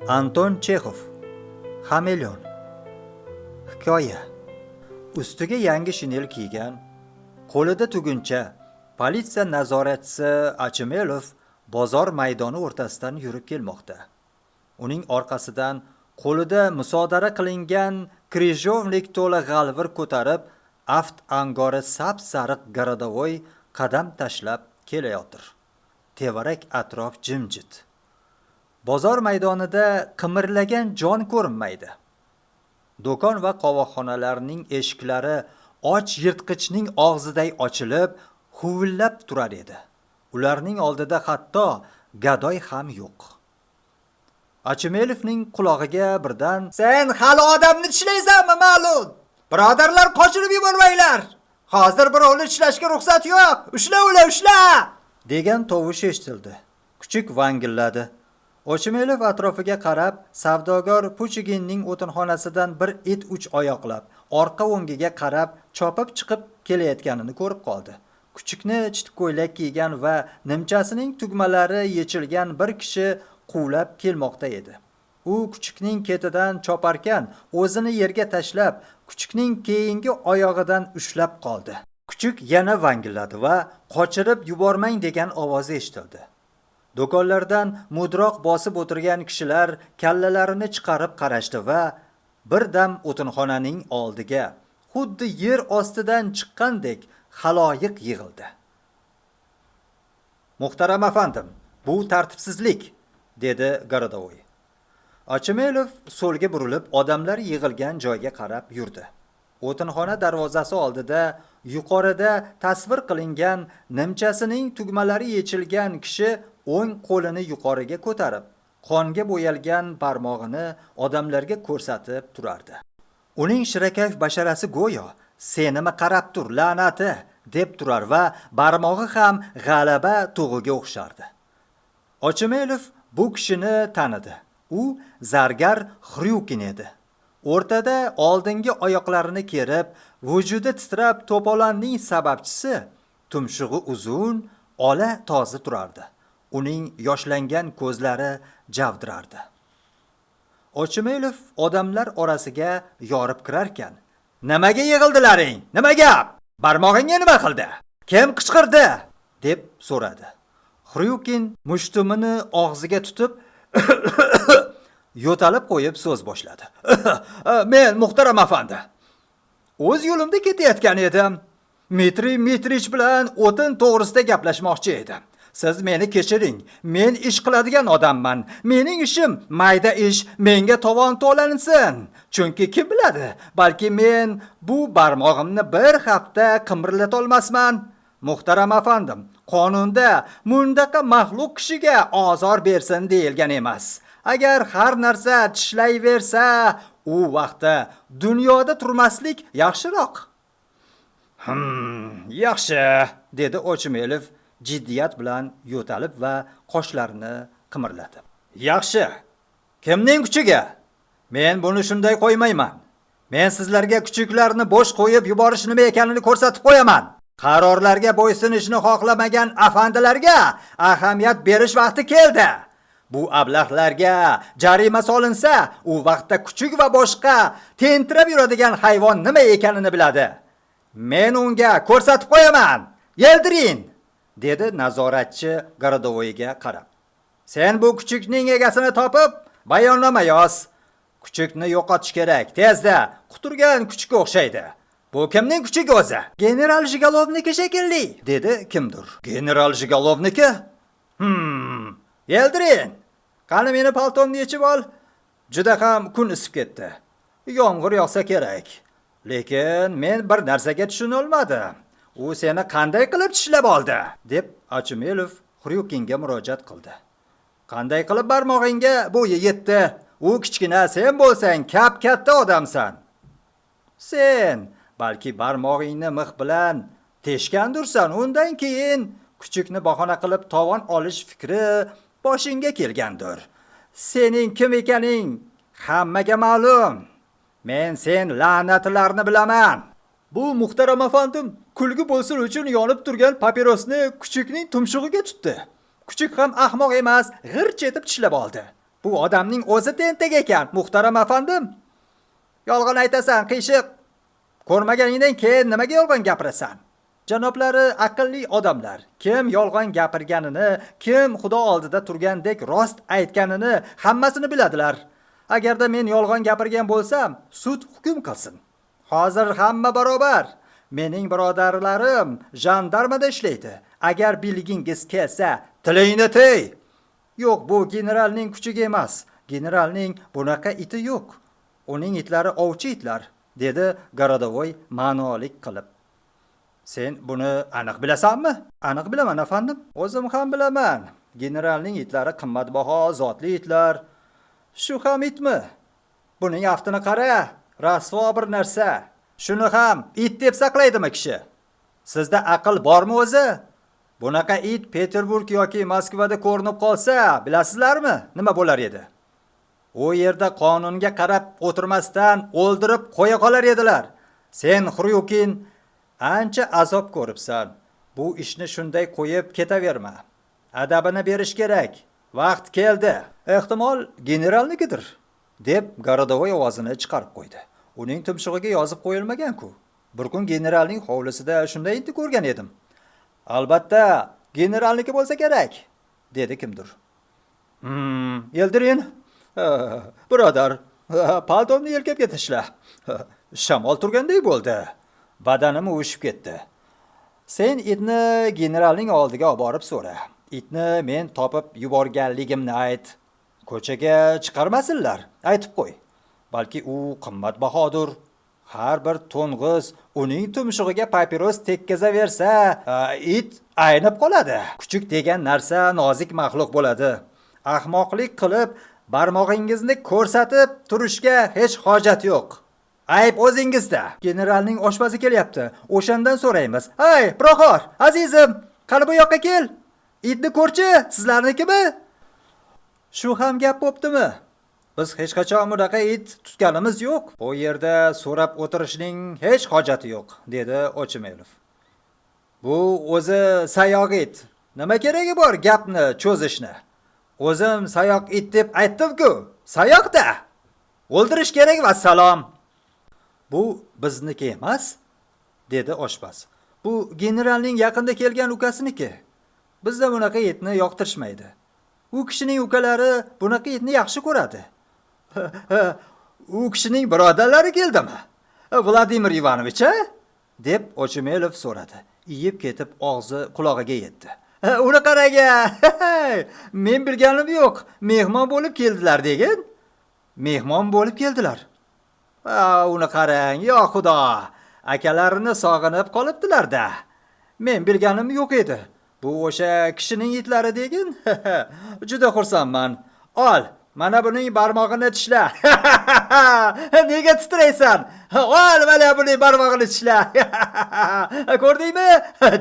Anton Chexov. Xameleon. Hikoya. Ustiga yangi shinel kiygan, qo'lida tuguncha, politsiya nazoratchisi Achimelov bozor maydoni o'rtasidan yurib kelmoqda. Uning orqasidan qo'lida musodara qilingan krejovnik to'la g'alvir ko'tarib, aft angori sap-sariq garadovoy qadam tashlab kelayotir. Tevarak atrof jimjit. Bozor maydonida qimirlagan jon ko'rinmaydi. Do'kon va qovoqxonalarning eshiklari och yirtqichning og'ziday ochilib, huvillab turar edi. Ularning oldida hatto gadoy ham yo'q. Achimelovning qulog'iga birdan "Sen hali odamni tishlaysanmi, ma'lum? Birodarlar, qochirib yubormanglar. Hozir birovni tishlashga ruxsat yo'q. Ushla ular, ushla!" degan tovush eshitildi. Kuchuk vangilladi. Achimelov atrofiga qarab, savdogar Puchiginning o'tinxonasidan bir it uch oyoqlab, orqa o'ngiga qarab, chopib chiqib kelayotganini ko'rib qoldi. Kuchukni chit ko'ylak kiygan va nimchasining tugmalari yechilgan bir kishi quvlab kelmoqda edi. U kuchukning ketidan choparkan, o'zini yerga tashlab, kuchukning keyingi oyog'idan ushlab qoldi. Kuchuk yana vangilladi va qochirib yubormang degan ovoz eshitildi. Do'konlardan mudroq bosib o'tirgan kishilar kallalarini chiqarib qarashdi va birdam o'tinxonaning oldiga xuddi yer ostidan chiqqandek xaloyiq yig'ildi. "Muhtaram afandim, bu tartibsizlik", dedi Garadovoy. Achimelov so'lga burilib, odamlar yig'ilgan joyga qarab yurdi. O'tinxona darvozasi oldida yuqorida tasvir qilingan nimchasining tugmalari yechilgan kishi o'ng qo'lini yuqoriga ko'tarib, qonga bo'yalgan barmog'ini odamlarga ko'rsatib turardi. Uning shirakayf basharasi go'yo "Senimi qarab tur, la'nati", deb turar va barmog'i ham g'alaba tug'iga o'xshardi. Achimelov bu kishini tanidi. U zargar Xryukin edi. O'rtada oldingi oyoqlarini kerib, vujudi titrab to'polanning sababchisi tumshug'i uzun, ola toza turardi. Uning yoshlangan ko'zlari javdirardi. Achimelov odamlar orasiga yorib kirarkan, "Nimaga yig'ildilaring? Nima gap? Barmog'ingga nima qildi? Kim qichqirdi?" deb so'radi. Xryukin mushtumini og'ziga tutib yo'talib qo'yib so'z boshladi. "Men muhtaram afandi, o'z yo'limda ketayotgan edim. Dmitriy Dmitrich bilan o'tin to'g'risida gaplashmoqchi edim. Siz meni kechiring. Men ish qiladigan odamman. Mening ishim mayda ish, menga tovon to'lansin. Chunki kim biladi, balki men bu barmog'imni bir hafta qimirlata olmasman. Muhtaram afandim, qonunda mundaqa maxluq kishiga ozor bersin deyilgan emas. Agar har narsa tishlayversa, u vaqtda dunyoda turmaslik yaxshiroq." "Yaxshi", dedi Achimelov jiddiyat bilan yo'talib va qoshlarini qimirlatib. "Yaxshi. Kimning kuchiga? Men buni shunday qo'ymayman. Men sizlarga kuchuklarni bo'sh qo'yib yuborish nima ekanini ko'rsatib qo'yaman. Qarorlarga bo'ysunishni xohlamagan afandilarga ahamiyat berish vaqti keldi. Bu ablahlarga jarima solinsa, u vaqtda kuchuk va boshqa tentirab yuradigan hayvon nima ekanini biladi. Men unga ko'rsatib qo'yaman. Yeldiring", dedi nazoratchi Garadovoyga qarab. "Sen bu kuchukning egasini topib, bayonnoma yoz. Kuchukni yo'qotish kerak, tezda. Quturgan kuchukka o'xshaydi. Bu kimning kuchugi o'zi?" "General Jigalovniki shekilli", dedi kimdir. "General Jigalovniki? Yeldiring. Qani meni paltomni yechib ol. Juda ham kun isib ketdi. Yomg'ir yog'sa kerak. Lekin men bir narsaga tushuna olmadim. U seni qanday qilib tishlab oldi?" deb Achimelov Xryukinga murojaat qildi. "Qanday qilib barmog'ingga bo'yi yetdi? U kichkina, sen bo'lsang katta odamsan. Sen balki barmog'ingni mix bilan teshgandursan, undan keyin kuchukni bahona qilib tovon olish fikri boshingga kelgandir. Sening kim ekaning hammaga ma'lum. Men sen la'natlarni bilaman." Bu muhtaram afandim kulgi bo'lsin uchun yonib turgan papirosni kuchukning tumshug'iga tutdi. Kuchuk ham ahmoq emas, g'irch etib tishlab oldi. Bu odamning o'zi tentak ekan, muhtaram afandim. Yolg'on aytasan, qiyshiq. Ko'rmaganingdan keyin nimaga yolg'on gapirasan? Janoblari aqlli odamlar. Kim yolg'on gapirganini, kim Xudo oldida turgandek rost aytganini hammasini biladilar. Agarda men yolg'on gapirgan bo'lsam, sud hukm qilsin. Hozir hamma barobar. Mening birodarlarim jandarmada ishlaydi. Agar bilgingiz kelsa, tilingni tey. Yo'q, bu generalning kuchiga emas. Generalning bunaqa iti yo'q. Uning itlari ovchi itlar, dedi Gorodovoy ma'nolik qilib. Sen buni aniq bilasanmi? Aniq bilaman, afandim. O'zim ham bilaman. Generalning itlari qimmatbaho zotli itlar. Shu ham itmi? Buning aftini qara, rasvo bir narsa. Shuni ham it deb saqlaydimi kishi? Sizda aql bormi o'zi? Bunaqa it Peterburg yoki Moskvada ko'rinib qolsa, bilasizlarmi, nima bo'lar edi? U yerda qonunga qarab o'tirmasdan o'ldirib qo'ya qolar edilar. Sen Xryukin ancha azob ko'ribsan. Bu ishni shunday qo'yib ketaverma. Adabini berish kerak. Vaqt keldi. Ehtimol generalnikidir, deb Gorodovoy ovozini chiqarib qo'ydi. Uning tumshug'iga yozib qo'yilmagan-ku. Bir kun generalning hovlisida shunday itni ko'rgan edim. Albatta, generalniki bo'lsa kerak, dedi kimdir. Yildirin, birodar, paltomni yelkabga tashla. Shamol turgandek bo'ldi. Badanim uvushib ketdi. Sen itni generalning oldiga olib borib so'ra. Itni men topib yuborganligimni ayt. Ko'chaga chiqarmasinlar, aytib qo'y. Balki u qimmatbahodir. Har bir to'ng'iz uning tumshug'iga papiros tekkazaversa, it aynib qoladi. Kuchuk degan narsa nozik maxluq bo'ladi. Ahmoqlik qilib, barmog'ingizni ko'rsatib turishga hech hojat yo'q. Ayb o'zingizda. Generalning oshpazi kelyapti. O'shandan so'raymiz. Hay, Proxor, azizim, qani bu yoqqa kel. Itni ko'rchi, sizlarnikimi? Shu ham gap bo'ptimi? Biz hech qachon bunaqa it tutganimiz yo'q. Bu yerda so'rab o'tirishning hech hojati yo'q, dedi Ochimelov. Bu o'zi sayoq it. Nima keragi bor gapni cho'zishni? O'zim sayoq it deb aytdim-ku. Sayoq-da. O'ldirish kerak va salom. Bu bizniki emas, dedi oshpaz. Bu generalning yaqinda kelgan ukasiniki. Bizda bunaqa itni yoqtirishmaydi. U kishining ukalari bunaqa itni yaxshi ko'radi. U kishining birodarlari keldimi? Vladimir Ivanovich, deb Ochimelov so'radi. Iyib ketib og'zi qulog'iga yetdi. Uni qaraga. Men bilganim yo'q. Mehmon bo'lib keldilar degin. Mehmon bo'lib keldilar. Uni qarang, yo Xudo. Akalarini sog'inib qolibdilar-da. Men bilganim yo'q edi. Bu o'sha kishining itlari degin. Juda xursandman. Ol, mana buning barmog'ini tishla. Nega titraysan? Ol, mana buning barmog'ini tishla. Ko'rdingmi?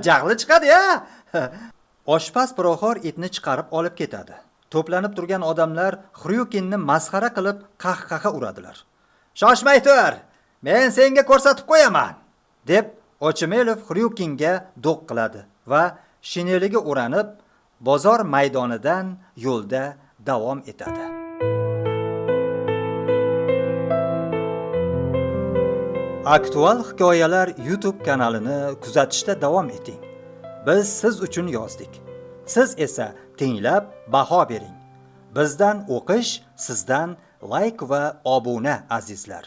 Jahli chiqadi-ya. Oshpaz Proxor itni chiqarib olib ketadi. To'planib turgan odamlar Xryukinni masxara qilib qahqaha uradilar. Shoshmay tur, men senga ko'rsatib qo'yaman, deb Ochimelov Xryukinga do'q qiladi va shineliga o'ranib, bozor maydonidan yo'lda davom etadi. Aktual hikoyalar YouTube kanalini kuzatishda davom eting. Biz siz uchun yozdik. Siz esa tinglab baho bering. Bizdan o'qish, sizdan like va obuna azizlar.